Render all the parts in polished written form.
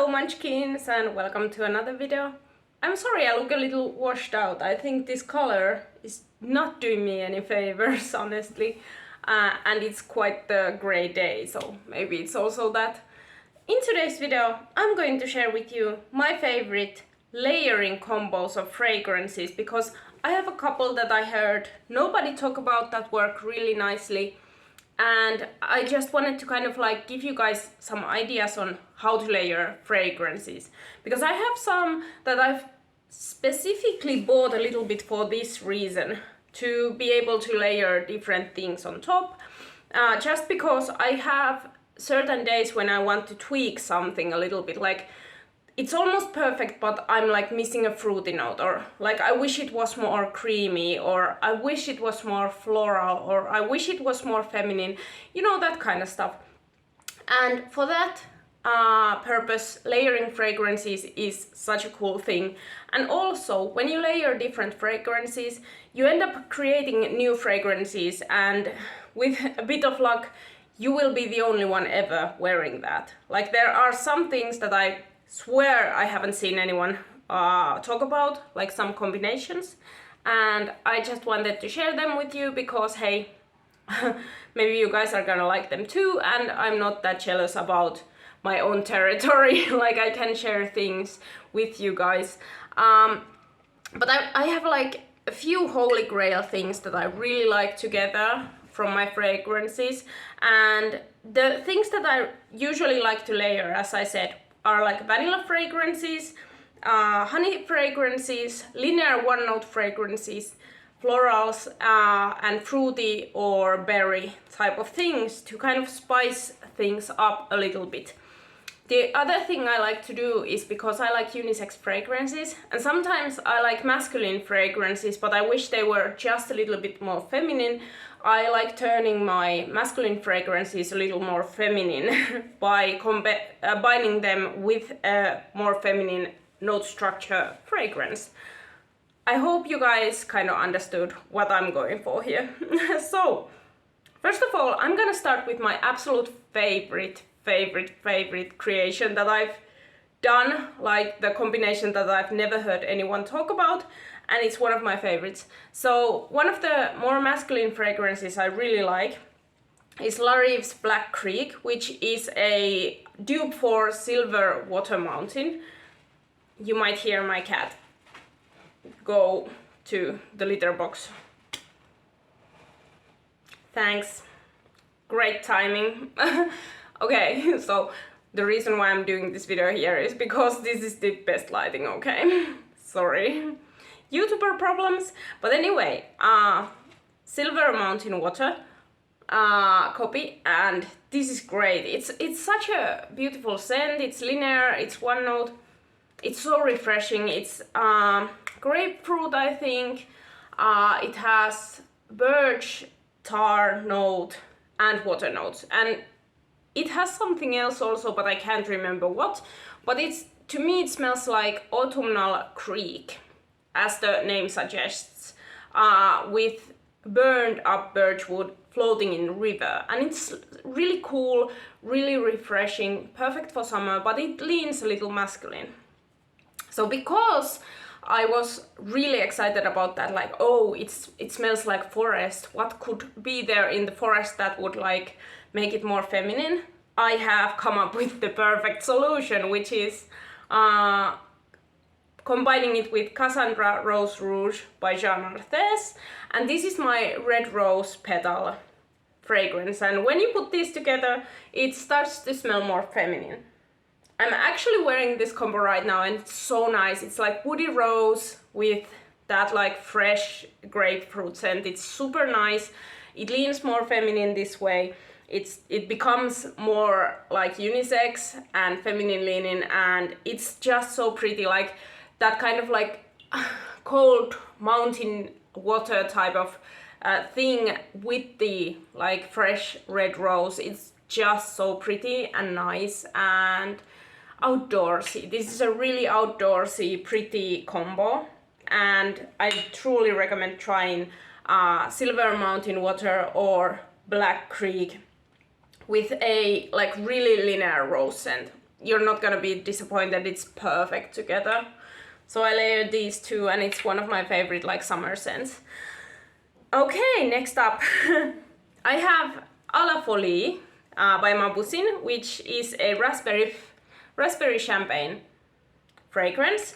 Hello munchkins and welcome to another video. I'm sorry I look a little washed out. I think this color is not doing me any favors, honestly. And it's quite the grey day, so maybe it's also that. In today's video, I'm going to share with you my favorite layering combos of fragrances, because I have a couple that I heard nobody talk about that work really nicely. And I just wanted to kind of like give you guys some ideas on how to layer fragrances, because I have some that I've specifically bought a little bit for this reason, to be able to layer different things on top, just because I have certain days when I want to tweak something a little bit, like it's almost perfect but I'm like missing a fruity note, or like I wish it was more creamy, or I wish it was more floral, or I wish it was more feminine, you know, that kind of stuff. And for that purpose, layering fragrances is such a cool thing. And also, when you layer different fragrances, you end up creating new fragrances, and with a bit of luck, you will be the only one ever wearing that. Like, there are some things that I swear I haven't seen anyone talk about, like some combinations, and I just wanted to share them with you because, hey, maybe you guys are gonna like them too, and I'm not that jealous about my own territory. Like, I can share things with you guys. But I have like a few holy grail things that I really like together from my fragrances, and the things that I usually like to layer, as I said, are like vanilla fragrances, honey fragrances, linear one-note fragrances, florals, and fruity or berry type of things to kind of spice things up a little bit. The other thing I like to do is, because I like unisex fragrances, and sometimes I like masculine fragrances, but I wish they were just a little bit more feminine, I like turning my masculine fragrances a little more feminine by combining them with a more feminine note structure fragrance. I hope you guys kind of understood what I'm going for here. So, first of all, I'm gonna start with my absolute favorite creation that I've done, like the combination that I've never heard anyone talk about, and it's one of my favorites. So one of the more masculine fragrances I really like is La Rive's Black Creek, which is a dupe for Silver Water Mountain. You might hear my cat go to the litter box. Thanks. Great timing. Okay, so the reason why I'm doing this video here is because this is the best lighting, okay? Sorry. YouTuber problems. But anyway, Silver Mountain Water copy, and this is great. It's such a beautiful scent. It's linear, it's one note. It's so refreshing. It's grapefruit, I think. It has birch, tar note, and water notes. And it has something else also, but I can't remember what. But to me it smells like autumnal creek, as the name suggests, with burned up birchwood floating in river. And it's really cool, really refreshing, perfect for summer, but it leans a little masculine. So because I was really excited about that, like, oh, it smells like forest, what could be there in the forest that would like make it more feminine, I have come up with the perfect solution, which is combining it with Cassandra Rose Rouge by Jean Arthès, and this is my red rose petal fragrance, and when you put these together it starts to smell more feminine. I'm actually wearing this combo right now and it's so nice. It's like woody rose with that like fresh grapefruit scent. It's super nice. It leans more feminine this way. It becomes more like unisex and feminine leaning, and it's just so pretty, like that kind of like cold mountain water type of thing with the like fresh red rose. It's just so pretty and nice and outdoorsy. This is a really outdoorsy, pretty combo, and I truly recommend trying Silver Mountain Water or Black Creek with a like really linear rose scent. you're not gonna be disappointed. It's perfect together. So I layered these two, and it's one of my favorite like summer scents. Okay, next up I have A la Folie by Mabusin, which is a raspberry champagne fragrance,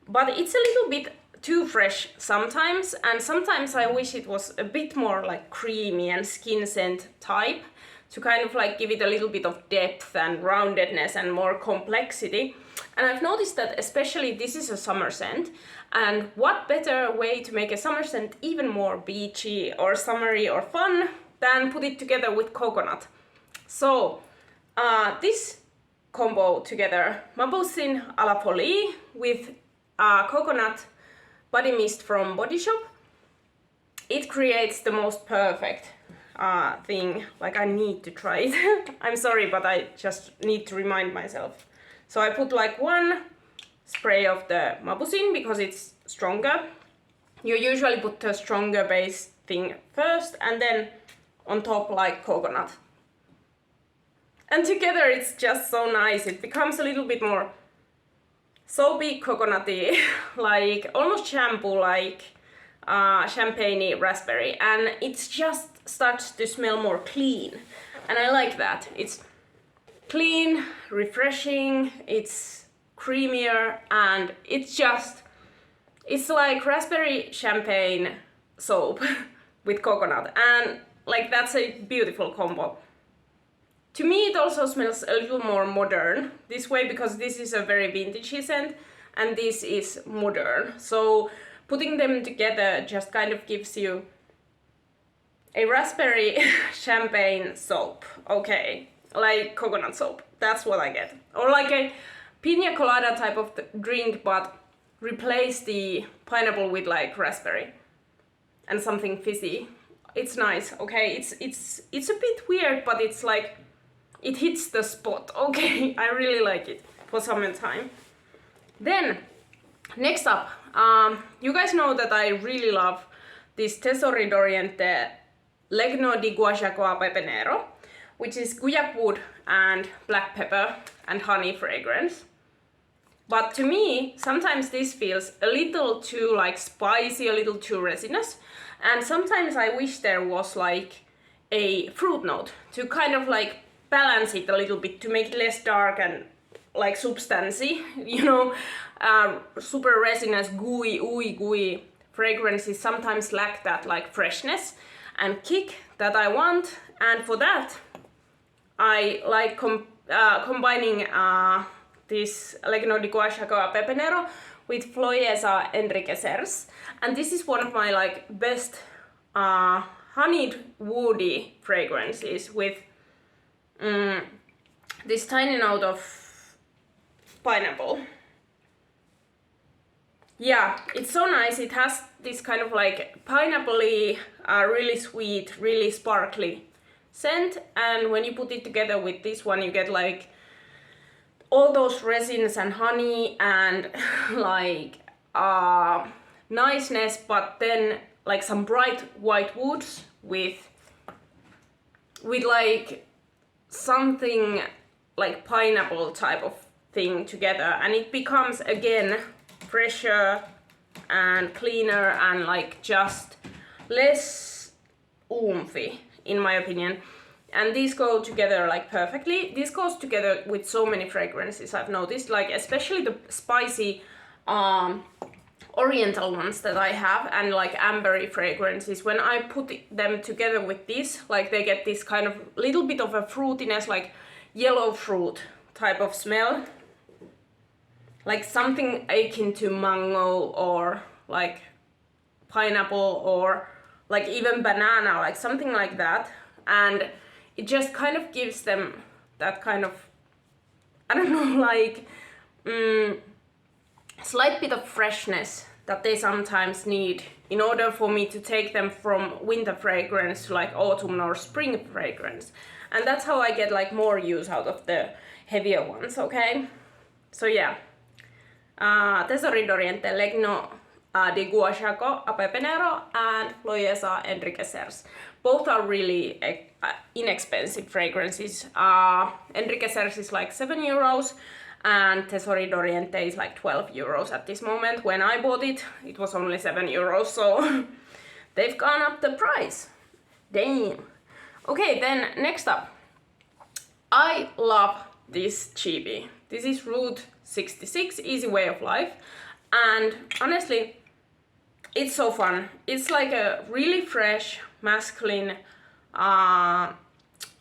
but it's a little bit too fresh sometimes, and sometimes I wish it was a bit more like creamy and skin scent type to kind of like give it a little bit of depth and roundedness and more complexity. And I've noticed that especially this is a summer scent, and what better way to make a summer scent even more beachy or summery or fun than put it together with coconut. So this combo together, Mabusin A la Folie with coconut body mist from Body Shop, it creates the most perfect thing. Like, I need to try it. I'm sorry, but I just need to remind myself. So I put like one spray of the Mabusin because it's stronger. You usually put the stronger base thing first and then on top like coconut. And together it's just so nice. It becomes a little bit more soapy, coconutty, like almost shampoo, like champagne raspberry, and it just starts to smell more clean, and I like that. It's clean, refreshing, it's creamier, and it's like raspberry champagne soap with coconut, and like that's a beautiful combo. To me it also smells a little more modern this way, because this is a very vintagey scent and this is modern. So putting them together just kind of gives you a raspberry champagne soap, okay, like coconut soap, that's what I get. Or like a pina colada type of drink, but replace the pineapple with like raspberry and something fizzy. It's nice, okay, it's a bit weird, but it's like, it hits the spot, okay. I really like it for summertime. Then, next up, you guys know that I really love this Tesori d'Oriente Legno di Guayacoa Pepenero, which is guyac wood and black pepper and honey fragrance. But to me, sometimes this feels a little too like spicy, a little too resinous, and sometimes I wish there was like a fruit note to kind of like balance it a little bit, to make it less dark and like substancy, you know. Super resinous, gooey fragrances sometimes lack that like freshness and kick that I want, and for that I like combining this Legno di Guayacoa Pepenero with Floyesa Enriquecers, and this is one of my like best honeyed woody fragrances with this tiny note of pineapple. Yeah, it's so nice. It has this kind of like pineapple-y, really sweet, really sparkly scent, and when you put it together with this one you get like all those resins and honey and like niceness, but then like some bright white woods with like something like pineapple type of thing together, and it becomes again fresher and cleaner and like just less oomphy in my opinion. And these go together like perfectly. This goes together with so many fragrances I've noticed, like especially the spicy oriental ones that I have and like ambery fragrances. When I put them together with this, like they get this kind of little bit of a fruitiness, like yellow fruit type of smell, like something akin to mango or like pineapple or like even banana, like something like that. And it just kind of gives them that kind of, I don't know, like slight bit of freshness that they sometimes need in order for me to take them from winter fragrance to like autumn or spring fragrance. And that's how I get like more use out of the heavier ones, okay? So yeah, Tesori d'Oriente Legno de Gua Chaco a Pepenero and Loyesa Enriquecer's. Both are really inexpensive fragrances. Enriquecer's is like 7 euros and Tesori d'Oriente is like 12 euros at this moment. When I bought it, it was only 7 euros, so they've gone up the price. Damn. Okay, then next up. I love this cheapie. This is Route 66, Easy Way of Life. And honestly, it's so fun. It's like a really fresh, masculine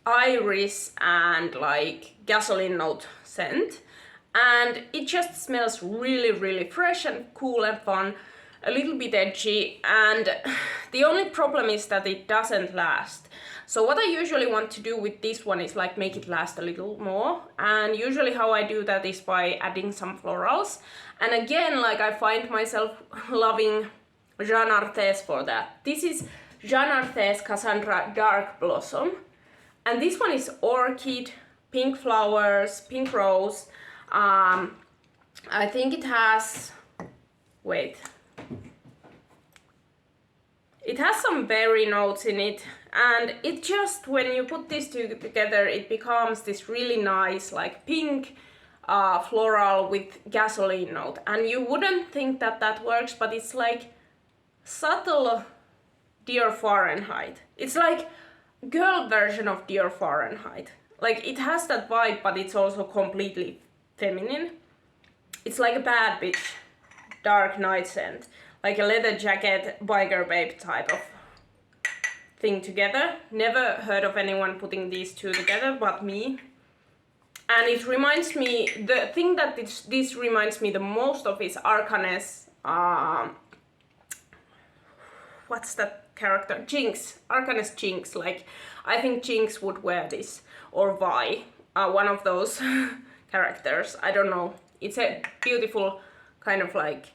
iris and like gasoline note scent. And it just smells really, really fresh and cool and fun, a little bit edgy. And the only problem is that it doesn't last. So what I usually want to do with this one is like make it last a little more. And usually how I do that is by adding some florals. And again, like I find myself loving Jean Arthez for that. This is Jean Arthez Cassandra Dark Blossom. And this one is orchid, pink flowers, pink rose. I think it has, wait. It has some berry notes in it, and it just, when you put these two together, it becomes this really nice, like pink floral with gasoline note. And you wouldn't think that that works, but it's like subtle Dear Fahrenheit. It's like girl version of Dear Fahrenheit. Like it has that vibe, but it's also completely feminine. It's like a bad bitch, dark night scent. Like a leather jacket, biker babe type of thing together. Never heard of anyone putting these two together but me. And it reminds me, the thing that this reminds me the most of is Arcanes, what's that character? Jinx, Arcanes Jinx. Like, I think Jinx would wear this, or Vi, one of those characters. I don't know. It's a beautiful kind of like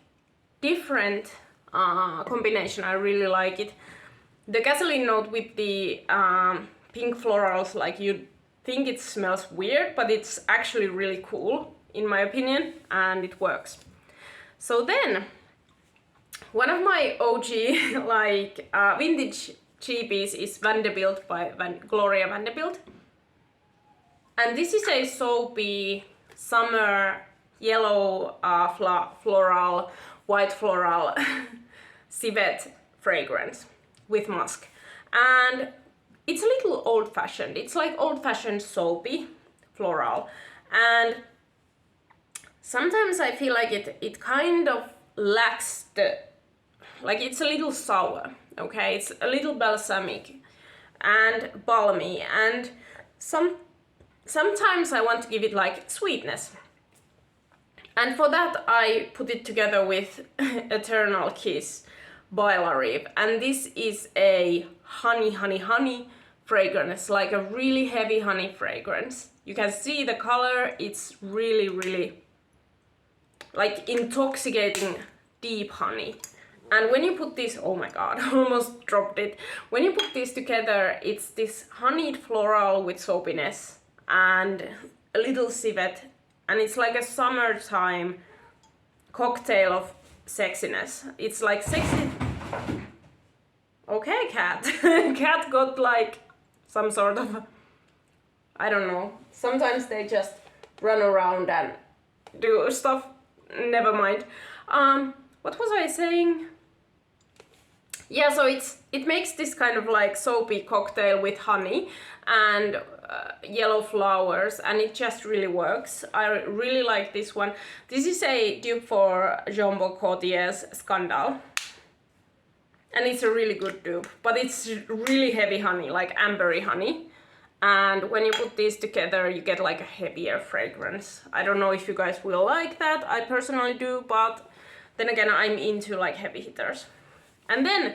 different combination. I really like it. The gasoline note with the pink florals, like you'd think it smells weird, but it's actually really cool in my opinion, and it works. So then, one of my OG like vintage cheapies is Vanderbilt by Gloria Vanderbilt. And this is a soapy summer yellow floral, white floral civet fragrance with musk. And it's a little old-fashioned. It's like old-fashioned soapy floral. And sometimes I feel like it kind of lacks the, like it's a little sour, okay? It's a little balsamic and balmy, and sometimes I want to give it like sweetness. And for that I put it together with Eternal Kiss by La Rive. And this is a honey fragrance, like a really heavy honey fragrance. You can see the color, it's really like intoxicating deep honey. And when you put this, oh my god, I almost dropped it. When you put this together, it's this honeyed floral with soapiness and a little civet. And it's like a summertime cocktail of sexiness. It's like sexy. Okay, cat. Cat got like some sort of, I don't know. Sometimes they just run around and do stuff. Never mind. What was I saying? Yeah, so it makes this kind of like soapy cocktail with honey and yellow flowers, and it just really works. I really like this one. This is a dupe for Jumbo Gaultier's Scandal, and it's a really good dupe, but it's really heavy honey, like ambery honey. And when you put these together, you get like a heavier fragrance. I don't know if you guys will like that. I personally do, but then again, I'm into like heavy hitters. And then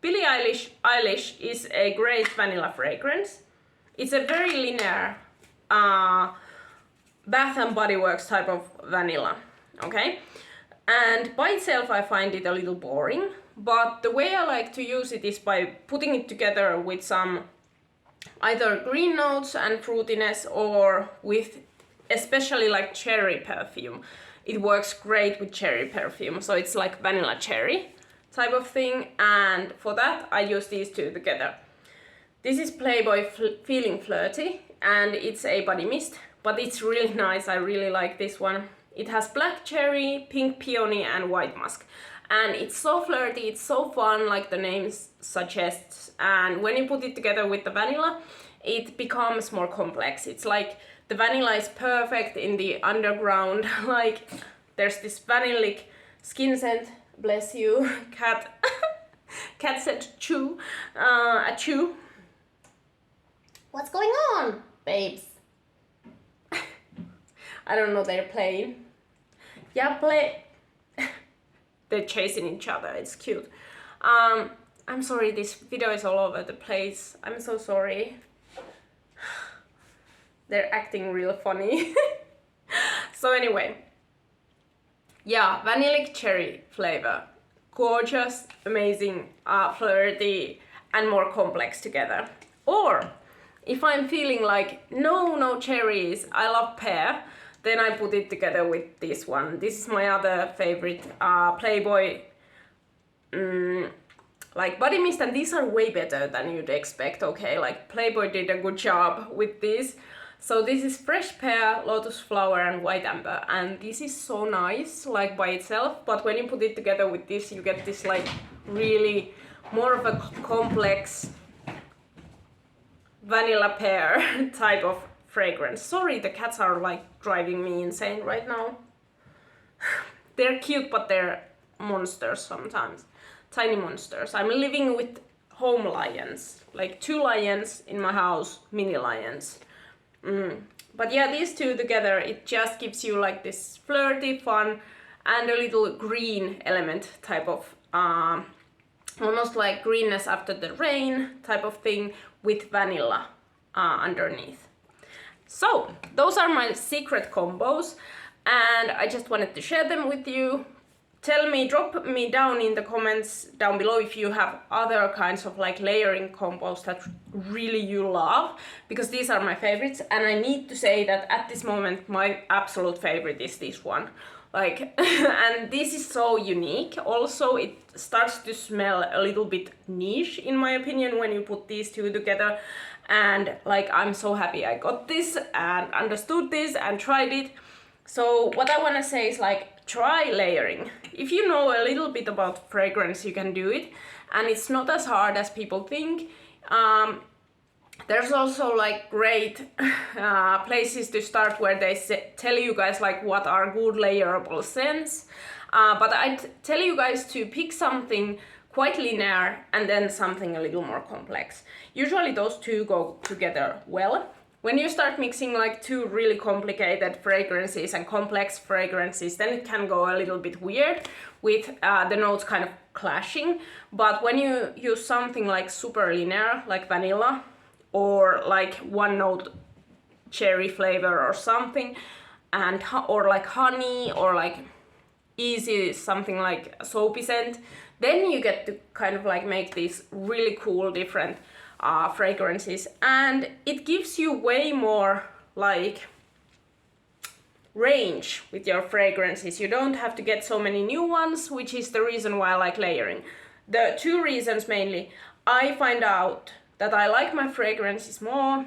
Billie Eilish is a great vanilla fragrance. It's a very linear Bath and Body Works type of vanilla, okay? And by itself I find it a little boring, but the way I like to use it is by putting it together with some either green notes and fruitiness, or with especially like cherry perfume. it works great with cherry perfume. So it's like vanilla cherry type of thing, and for that I use these two together. This is Playboy Feeling Flirty, and it's a body mist, but it's really nice. I really like this one. It has black cherry, pink peony, and white musk. And it's so flirty, it's so fun, like the name suggests. And when you put it together with the vanilla, it becomes more complex. It's like the vanilla is perfect in the underground. Like there's this vanillic skin scent. Bless you, cat. Cat said chew. A chew. What's going on, babes? I don't know, they're playing. Yeah, play. They're chasing each other, it's cute. I'm sorry, this video is all over the place. I'm so sorry. They're acting real funny. So anyway. Yeah, vanillic cherry flavor. Gorgeous, amazing, flirty, and more complex together. Or if I'm feeling like no cherries, I love pear, then I put it together with this one. This is my other favorite Playboy like body mist, and these are way better than you'd expect. Okay, like Playboy did a good job with this. So this is fresh pear, lotus flower, and white amber, and this is so nice like by itself, but when you put it together with this, you get this like really more of a complex vanilla pear type of fragrance. Sorry, the cats are like driving me insane right now. They're cute, but they're monsters sometimes. Tiny monsters. I'm living with home lions, like 2 lions in my house, mini lions. But yeah, these two together, it just gives you like this flirty, fun, and a little green element type of, almost like greenness after the rain type of thing with vanilla underneath. So those are my secret combos, and I just wanted to share them with you. Tell me, drop me down in the comments down below if you have other kinds of like layering combos that really you love, because these are my favorites, and I need to say that at this moment my absolute favorite is this one. Like, and this is so unique. Also, it starts to smell a little bit niche in my opinion when you put these two together, and like I'm so happy I got this and understood this and tried it. So what I want to say is like, try layering. If you know a little bit about fragrance, you can do it, and it's not as hard as people think. There's also like great places to start where they tell you guys like what are good layerable scents, but I tell you guys to pick something quite linear and then something a little more complex. Usually those two go together well. When you start mixing like 2 really complicated fragrances and complex fragrances, then it can go a little bit weird with the notes kind of clashing. But when you use something like super linear, like vanilla, or like 1 note cherry flavor or something, and or like honey, or like easy something like a soapy scent, then you get to kind of like make these really cool different fragrances, and it gives you way more like range with your fragrances. You don't have to get so many new ones, which is the reason why I like layering. The 2 reasons mainly: I find out that I like my fragrances more,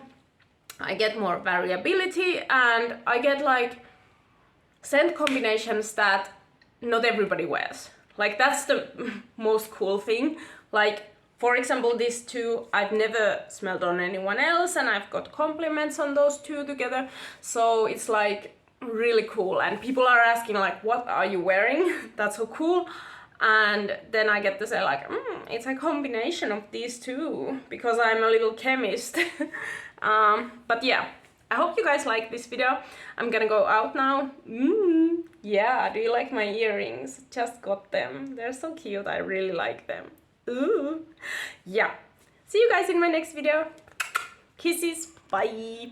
I get more variability, and I get like scent combinations that not everybody wears. Like that's the most cool thing. Like, for example, these 2 I've never smelled on anyone else, and I've got compliments on those 2 together. So it's like really cool, and people are asking like, what are you wearing? That's so cool. And then I get to say like, it's a combination of these 2, because I'm a little chemist. But yeah, I hope you guys like this video. I'm gonna go out now. Yeah, do you like my earrings? Just got them. They're so cute. I really like them. Ooh. Yeah. See you guys in my next video. Kisses. Bye.